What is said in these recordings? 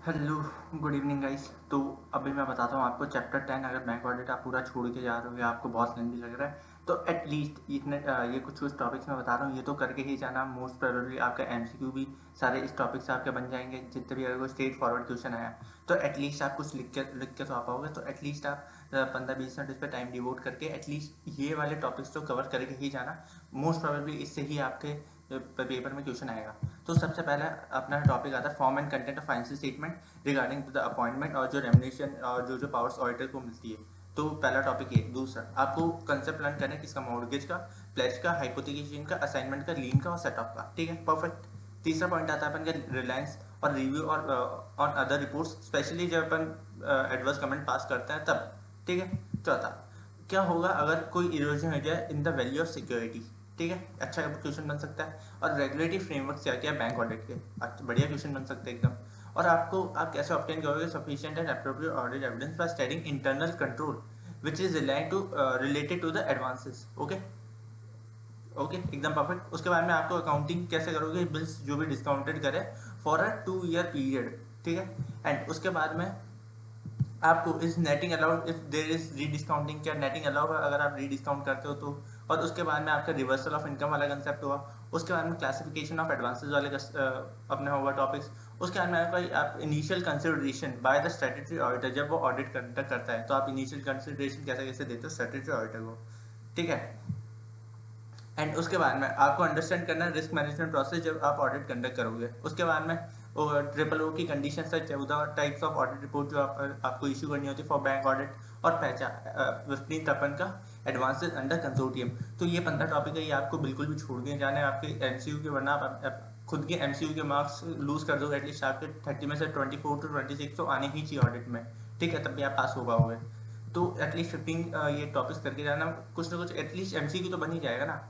Hello, good evening guys. तो अभी मैं बताता हूँ आपको चैप्टर 10। अगर बैंक ऑडिट आप पूरा छोड़ के जा रहे हो या आपको बहुत लेंदी लग रहा है तो एटलीस्ट इतने ये कुछ टॉपिक्स मैं बता रहा हूँ, ये तो करके ही जाना। मोस्ट प्रोबेबली आपका एमसीक्यू भी सारे इस टॉपिक से आपके बन जाएंगे। जितने भी अगर कोई स्ट्रेट फॉरवर्ड क्वेश्चन आया तो एटलीस्ट आप कुछ लिख के तो आ पाओगे। तो एटलीस्ट आप 15-20 मिनट इस पर टाइम डिवोट करके एटलीस्ट ये वाले टॉपिक्स तो कवर करके ही जाना। मोस्ट प्रोबेबली इससे ही आपके पेपर में क्वेश्चन आएगा। तो सबसे पहला अपना टॉपिक आता है form and content of financial statement regarding to the appointment और जो रेमुनेशन और जो पावर्स ऑडिटर को मिलती है। तो पहला टॉपिक ये। दूसरा आपको कंसेप्ट लर्न करना है किसका, मॉर्गेज का, प्लेज का, हाइपोथिकेशन का, असाइनमेंट का, लीन का और सेटअप का। ठीक है, परफेक्ट। तीसरा पॉइंट आता है अपन का रिलायंस और रिव्यू और ऑन अदर रिपोर्ट्स, स्पेशली जब अपन एडवर्स कमेंट पास करते हैं तब। ठीक है। चौथा, क्या होगा अगर कोई इरोजन हो जाए in the value of security. ठीक है, अच्छा क्वेश्चन बन सकता है। और रेगुलेटरी फ्रेमवर्क क्या क्या बैंक ऑडिट के, अच्छा बढ़िया क्वेश्चन बन सकते हैं एकदम। और आप कैसे ऑब्टेन करोगे sufficient and appropriate audit evidence by studying internal control which is related to the advances. Okay okay, एकदम परफेक्ट। उसके बाद में आपको अकाउंटिंग कैसे करोगे, बिल्स जो भी डिस्काउंटेड करे फॉर अ 2 ईयर पीरियड। ठीक है। एंड उसके बाद में आपको इस netting allowed if there is री डिस्काउंटिंग, क्या नेटिंग अलाउड है अगर आप री डिस्काउंट करते हो तो। और उसके बाद में आपका रिवर्सल ऑफ इनकम वाला कंसेप्ट हुआ। उसके बाद में क्लासिफिकेशन ऑफ एडवांसेस वाले अपने होगा टॉपिक्स। उसके बाद में आपका आप initial consideration by the statutory auditor, जब वो ऑडिट कंडक्ट करता है तो आप इनिशियल कंसिडरेशन कैसे कैसे देते हो स्टैट्यूटरी ऑडिटर को। ठीक है। एंड उसके बाद में आपको अंडरस्टैंड करना है रिस्क मैनेजमेंट प्रोसेस जब आप ऑडिट कंडक्ट करोगे। उसके बाद में ट्रिपल ओ की कंडीशन है 14 टाइप्स ऑफ ऑडिट रिपोर्ट जो आपको इशू करनी होती है फॉर बैंक ऑडिट। और पहचान 15 अपन का एडवांसेस अंडर कंसोर्टियम। तो ये 15 टॉपिक है, ये आपको बिल्कुल भी छोड़ के जाना है आपके एमसीयू के, वरना आप खुद के एमसीयू के मार्क्स लूज कर दो। एटलीस्ट आपके 30 में से 24 to 26 तो आने ही चाहिए ऑडिट में। ठीक है, तब भी आप पास हो पाओगे। तो एटलीस्ट 15 ये टॉपिक्स करके जाना। कुछ ना कुछ एटलीस्ट एमसीक्यू तो बन ही जाएगा ना,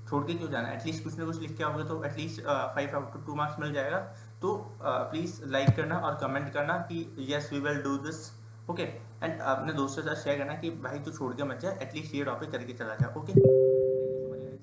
छोड़ के क्यों जाना। एटलीस्ट कुछ ना कुछ लिख के आओगे तो एटलीस्ट 5 out of 2 मार्क्स मिल जाएगा। तो प्लीज़ लाइक करना और कमेंट करना कि yes we will do this. Okay. And अपने दोस्तों के साथ शेयर करना कि भाई तू छोड़ के मत जा, एटलीस्ट ये टॉपिक करके चला जा। ओके।